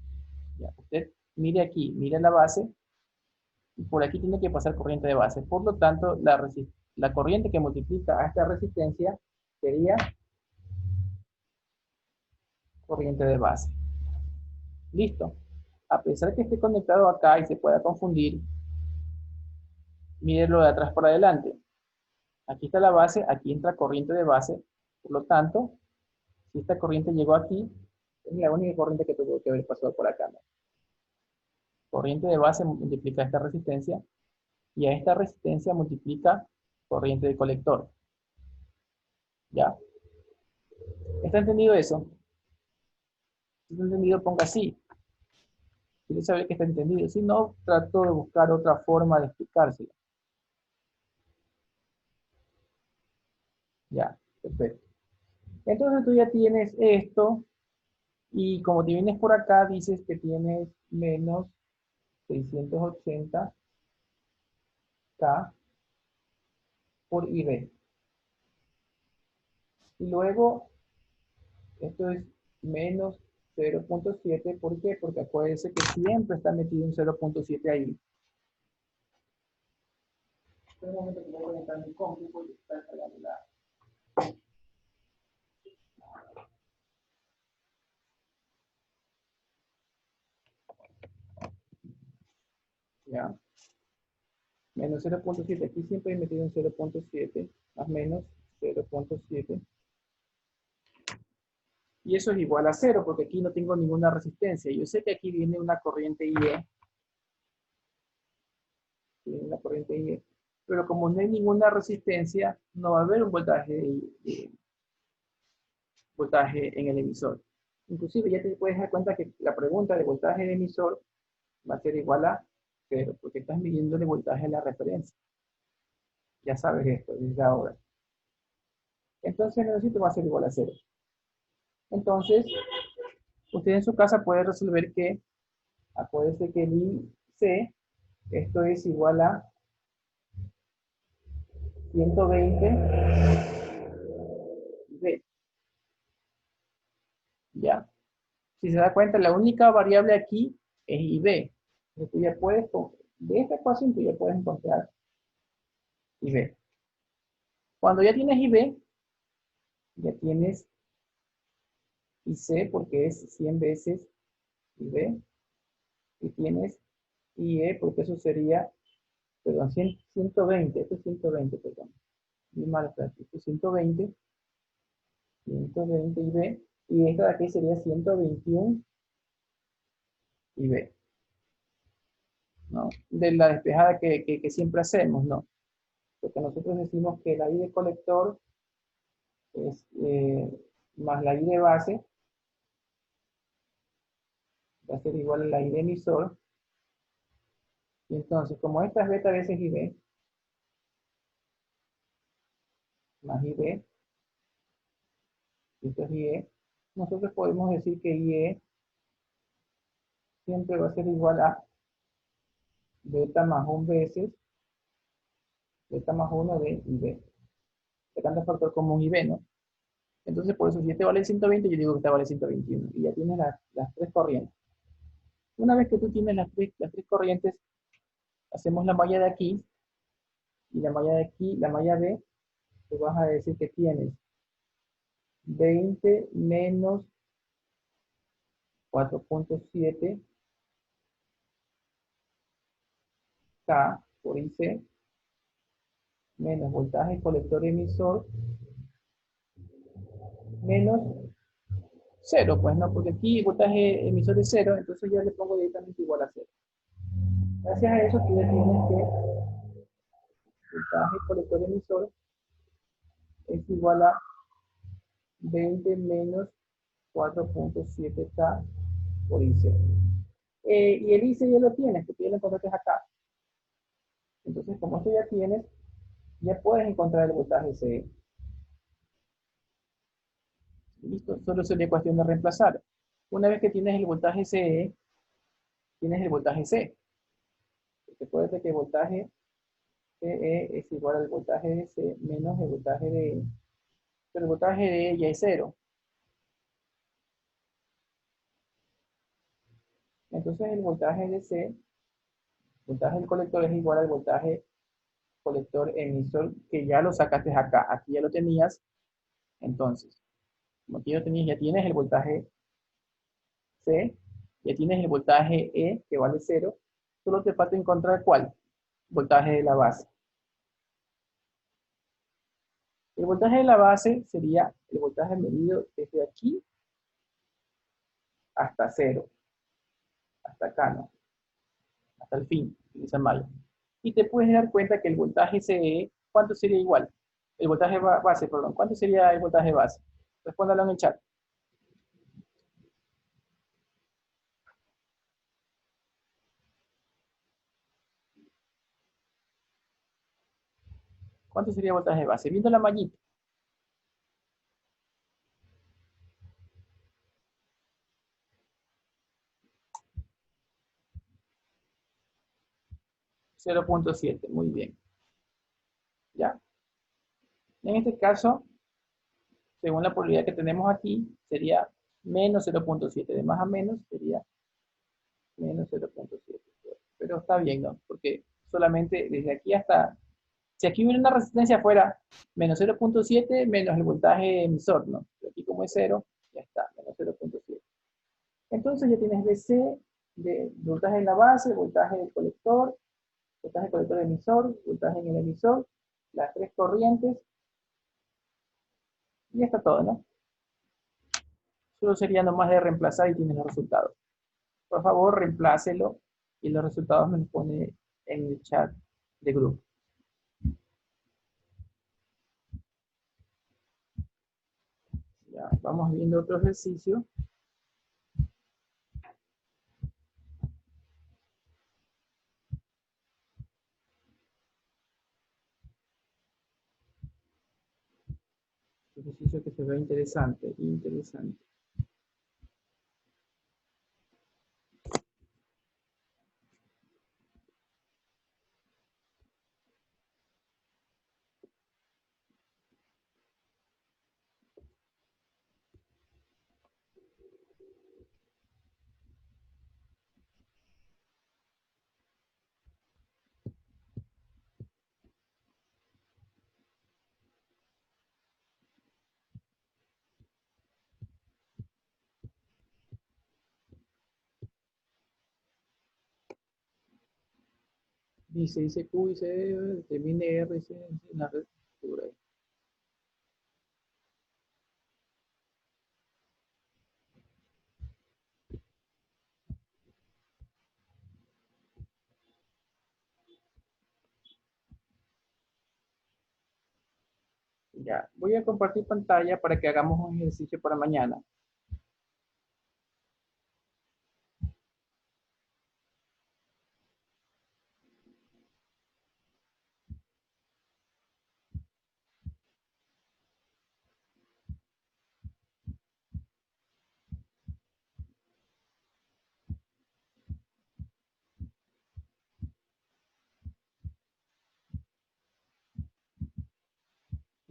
Ya, usted mire aquí, mire la base y por aquí tiene que pasar corriente de base. Por lo tanto, la corriente que multiplica a esta resistencia sería corriente de base. Listo. A pesar que esté conectado acá y se pueda confundir, mírenlo de atrás para adelante. Aquí está la base, aquí entra corriente de base. Por lo tanto, si esta corriente llegó aquí, es la única corriente que tuvo que haber pasado por acá, ¿no? Corriente de base multiplica esta resistencia y a esta resistencia multiplica corriente de colector. ¿Ya? ¿Está entendido eso? Si está entendido, ponga sí. Quiero saber que está entendido. Si no, trato de buscar otra forma de explicárselo. Ya, perfecto. Entonces tú ya tienes esto y como te vienes por acá, dices que tienes menos 680K por IB. Y luego, esto es menos 0.7. ¿Por qué? Porque acuérdense que siempre está metido un 0.7 ahí. En un momento que voy a conectar mi compu porque está cargando la... ¿Ya? Menos 0.7. Aquí siempre he metido un 0.7. Más menos 0.7. Y eso es igual a 0 porque aquí no tengo ninguna resistencia. Yo sé que aquí viene una corriente IE. Viene una corriente IE. Pero como no hay ninguna resistencia, no va a haber un voltaje en el emisor. Inclusive ya te puedes dar cuenta que la pregunta de voltaje de emisor va a ser igual a 0, porque estás midiendo el voltaje de la referencia. Ya sabes esto desde ahora. Entonces el necesito va a ser igual a 0. Entonces, usted en su casa puede resolver que, acuérdese que el IC, esto es igual a 120 V. ¿Ya? Si se da cuenta, la única variable aquí es IB. Tú ya puedes, de esta ecuación tú ya puedes encontrar IB. Cuando ya tienes IB, ya tienes IC porque es 100 veces IB. Y tienes IE porque eso sería, perdón, 120, esto es 120, perdón. Muy mal, esto es 120 IB. Y esta de aquí sería 121 IB. ¿No? De la despejada que siempre hacemos, ¿no? Porque nosotros decimos que la I de colector es más la I de base va a ser igual a la I de emisor. Y entonces, como esta es beta veces IB, más IB, y esto es IE, nosotros podemos decir que IE siempre va a ser igual a beta más 1 veces beta más 1 de IB. Sacando el factor común IB, ¿no? Entonces, por eso, si este vale 120, yo digo que este vale 121. Y ya tienes las tres corrientes. Una vez que tú tienes las tres corrientes, hacemos la malla de aquí, y la malla de aquí, la malla B, tú vas a decir que tienes 20 menos 4.7 K por IC, menos voltaje colector emisor, menos 0, pues no, porque aquí el voltaje emisor es 0, entonces ya le pongo directamente igual a 0. Gracias a eso tú ya tienes que voltaje colector emisor es igual a 20 menos 4.7K por IC. Y el IC ya lo tienes, porque ya lo encontraste acá. Entonces, como esto ya tienes, ya puedes encontrar el voltaje CE. Listo, solo sería cuestión de reemplazar. Una vez que tienes el voltaje CE, tienes el voltaje C. Porque acuérdate que el voltaje CE es igual al voltaje de C menos el voltaje de E. Pero el voltaje de E ya es 0. Entonces el voltaje de C, el voltaje del colector es igual al voltaje colector emisor que ya lo sacaste acá. Aquí ya lo tenías. Entonces, como aquí lo tenías, ya tienes el voltaje C, ya tienes el voltaje E, que vale 0, solo te falta encontrar ¿cuál? Voltaje de la base. El voltaje de la base sería el voltaje medido desde aquí hasta 0, hasta acá, ¿no? Hasta el fin, utiliza malla. Y te puedes dar cuenta que el voltaje CE, ¿cuánto sería igual? El voltaje base, perdón, ¿cuánto sería el voltaje base? Respóndalo en el chat. ¿Cuánto sería el voltaje base? Viendo la mallita. 0.7, muy bien. ¿Ya? En este caso, según la probabilidad que tenemos aquí, sería menos 0.7. De más a menos sería menos 0.7. Pero está bien, ¿no? Porque solamente desde aquí hasta... Si aquí hubiera una resistencia fuera menos 0.7 menos el voltaje emisor, ¿no? Pero aquí como es 0, ya está, menos 0.7. Entonces ya tienes DC de voltaje en la base, voltaje del colector, voltaje del colector emisor, voltaje en el emisor, las tres corrientes, y ya está todo, ¿no? Solo sería nomás de reemplazar y tienes los resultados. Por favor, reemplácelo y los resultados me los pone en el chat de grupo. Ya, vamos viendo otro ejercicio. Ejercicio que se ve interesante, interesante. Dice Q, dice, determine R, dice, en la red. Ya, voy a compartir pantalla para que hagamos un ejercicio para mañana.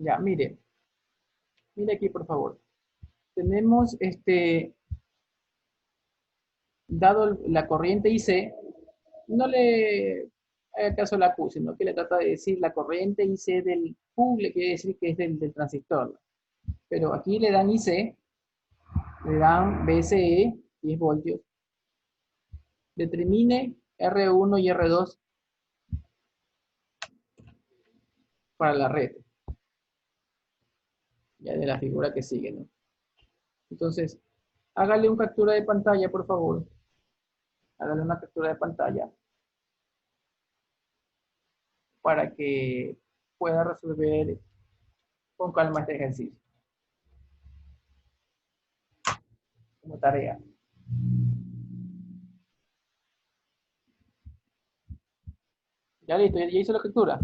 Ya, mire aquí, por favor. Tenemos, dado la corriente IC, no le haga caso a la Q, sino que le trata de decir la corriente IC del Q, le quiere decir que es del transistor. Pero aquí le dan IC, le dan VSE, 10 voltios. Determine R1 y R2 para la red, ya de la figura que sigue, ¿no? Entonces, hágale una captura de pantalla, por favor. Hágale una captura de pantalla para que pueda resolver con calma este ejercicio como tarea. Ya listo, ya hizo la captura.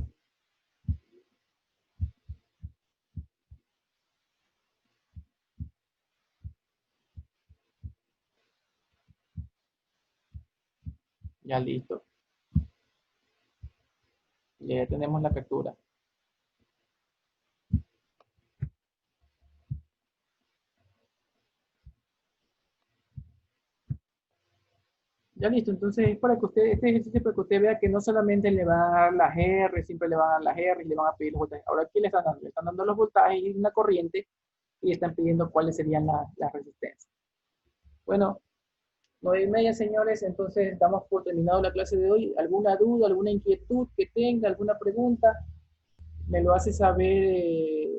Ya listo. Ya tenemos la captura. Ya listo, entonces es para que usted, este ejercicio para que usted vea que no solamente le van a dar las R, siempre le van a dar las R y le van a pedir los voltajes. Ahora aquí le están dando los voltajes y una corriente y están pidiendo cuáles serían las resistencias. Bueno, 9:30, señores, entonces damos por terminado la clase de hoy. ¿Alguna duda, alguna inquietud que tenga, alguna pregunta? Me lo hace saber,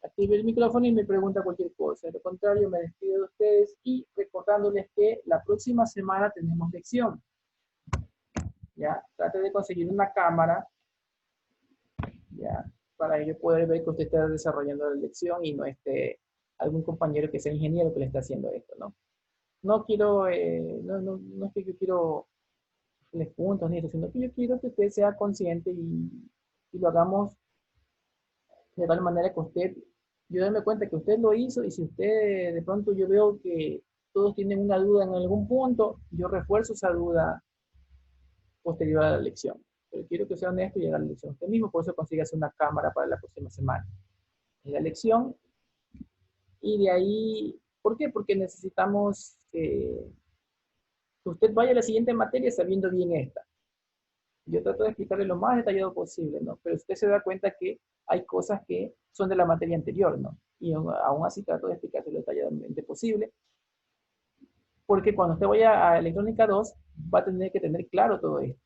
active el micrófono y me pregunta cualquier cosa. De lo contrario, me despido de ustedes y recordándoles que la próxima semana tenemos lección. Ya, trate de conseguir una cámara, ya, para ello poder ver que usted está desarrollando la lección y no esté algún compañero que sea ingeniero que le está haciendo esto, ¿no? No quiero, no es que yo quiero les puntos ni eso, sino que yo quiero que usted sea consciente y lo hagamos de tal manera que usted, yo déme cuenta que usted lo hizo y si usted de pronto yo veo que todos tienen una duda en algún punto, yo refuerzo esa duda posterior a la lección. Pero quiero que sea honesto y llegue a la lección usted mismo, por eso consigue hacer una cámara para la próxima semana. En la lección y de ahí, ¿por qué? Porque necesitamos que usted vaya a la siguiente materia sabiendo bien esta. Yo trato de explicarle lo más detallado posible, ¿no? Pero usted se da cuenta que hay cosas que son de la materia anterior, ¿no? Y aún así trato de explicarse lo detalladamente posible, porque cuando usted vaya a electrónica 2 va a tener que tener claro todo esto.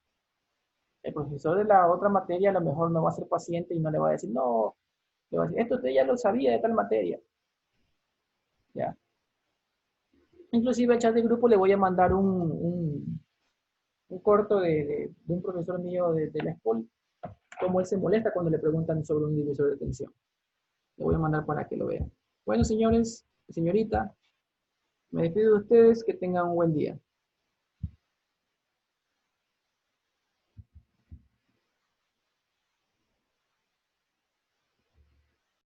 El profesor de la otra materia a lo mejor no va a ser paciente y no le va a decir, no, le va a decir, esto usted ya lo sabía de tal materia, ¿ya? Inclusive el chat de grupo le voy a mandar un corto de un profesor mío de la escuela, cómo él se molesta cuando le preguntan sobre un divisor de tensión. Le voy a mandar para que lo vean. Bueno, señores y señorita, me despido de ustedes. Que tengan un buen día.